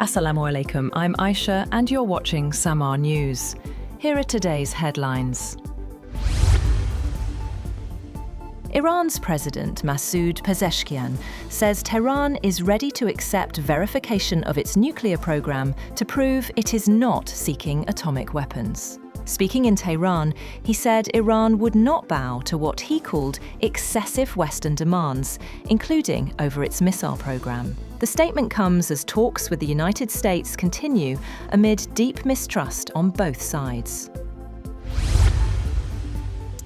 Assalamu alaikum, I'm Aisha and you're watching Samar News. Here are today's headlines. Iran's President Masoud Pezeshkian says Tehran is ready to accept verification of its nuclear program to prove it is not seeking atomic weapons. Speaking in Tehran, he said Iran would not bow to what he called excessive Western demands, including over its missile program. The statement comes as talks with the United States continue amid deep mistrust on both sides.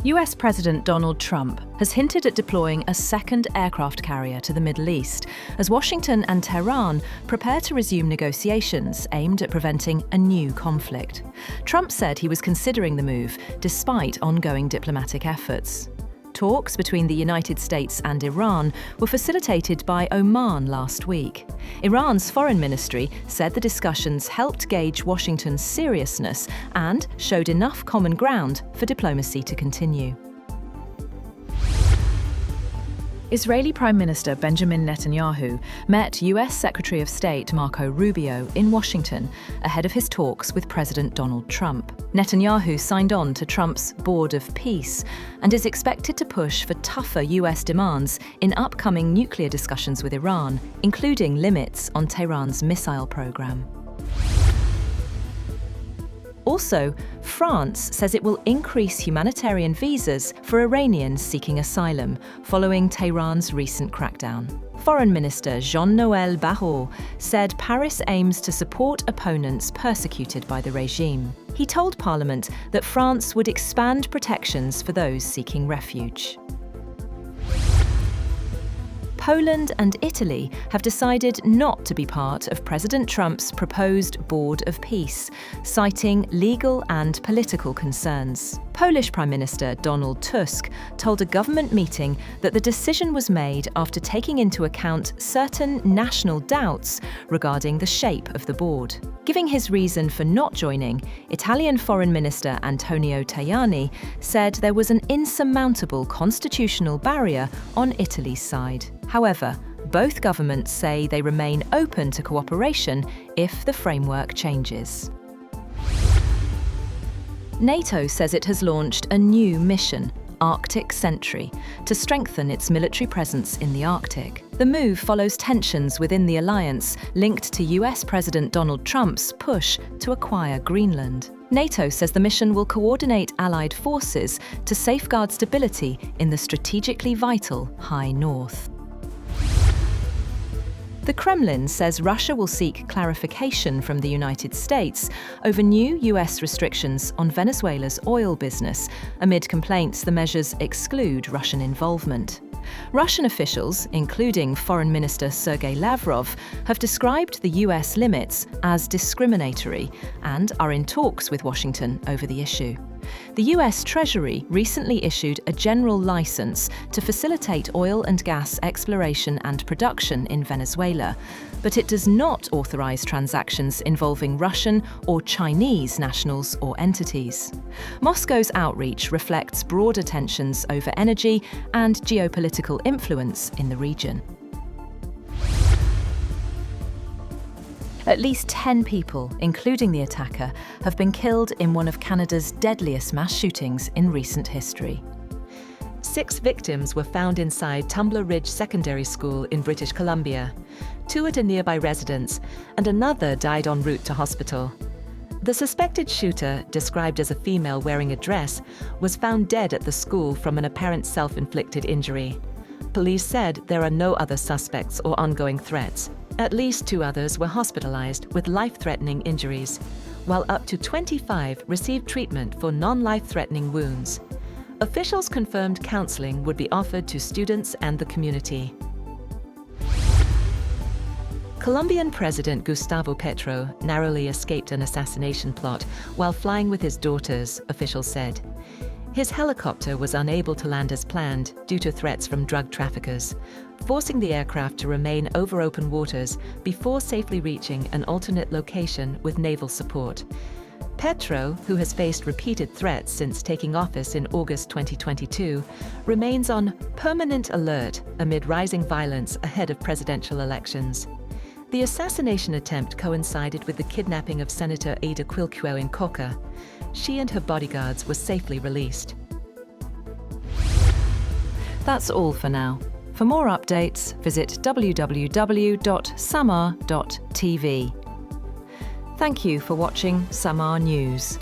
US President Donald Trump has hinted at deploying a second aircraft carrier to the Middle East as Washington and Tehran prepare to resume negotiations aimed at preventing a new conflict. Trump said he was considering the move despite ongoing diplomatic efforts. Talks between the United States and Iran were facilitated by Oman last week. Iran's foreign ministry said the discussions helped gauge Washington's seriousness and showed enough common ground for diplomacy to continue. Israeli Prime Minister Benjamin Netanyahu met US Secretary of State Marco Rubio in Washington ahead of his talks with President Donald Trump. Netanyahu signed on to Trump's Board of Peace and is expected to push for tougher US demands in upcoming nuclear discussions with Iran, including limits on Tehran's missile program. Also, France says it will increase humanitarian visas for Iranians seeking asylum following Tehran's recent crackdown. Foreign Minister Jean-Noel Barrot said Paris aims to support opponents persecuted by the regime. He told Parliament that France would expand protections for those seeking refuge. Poland and Italy have decided not to be part of President Trump's proposed Board of Peace, citing legal and political concerns. Polish Prime Minister Donald Tusk told a government meeting that the decision was made after taking into account certain national doubts regarding the shape of the board. Giving his reason for not joining, Italian Foreign Minister Antonio Tajani said there was an insurmountable constitutional barrier on Italy's side. However, both governments say they remain open to cooperation if the framework changes. NATO says it has launched a new mission, Arctic Sentry, to strengthen its military presence in the Arctic. The move follows tensions within the alliance linked to US President Donald Trump's push to acquire Greenland. NATO says the mission will coordinate Allied forces to safeguard stability in the strategically vital High North. The Kremlin says Russia will seek clarification from the United States over new US restrictions on Venezuela's oil business, amid complaints the measures exclude Russian involvement. Russian officials, including Foreign Minister Sergei Lavrov, have described the US limits as discriminatory and are in talks with Washington over the issue. The US Treasury recently issued a general license to facilitate oil and gas exploration and production in Venezuela, but it does not authorize transactions involving Russian or Chinese nationals or entities. Moscow's outreach reflects broader tensions over energy and geopolitical influence in the region. At least 10 people, including the attacker, have been killed in one of Canada's deadliest mass shootings in recent history. 6 victims were found inside Tumbler Ridge Secondary School in British Columbia, 2 at a nearby residence, and another died en route to hospital. The suspected shooter, described as a female wearing a dress, was found dead at the school from an apparent self-inflicted injury. Police said there are no other suspects or ongoing threats. At least 2 others were hospitalized with life-threatening injuries, while up to 25 received treatment for non-life-threatening wounds. Officials confirmed counseling would be offered to students and the community. Colombian President Gustavo Petro narrowly escaped an assassination plot while flying with his daughters, officials said. His helicopter was unable to land as planned due to threats from drug traffickers, forcing the aircraft to remain over open waters before safely reaching an alternate location with naval support. Petro, who has faced repeated threats since taking office in August 2022, remains on permanent alert amid rising violence ahead of presidential elections. The assassination attempt coincided with the kidnapping of Senator Ada Quilquo in Coca. She and her bodyguards were safely released. That's all for now. For more updates, visit www.samar.tv. Thank you for watching Samar News.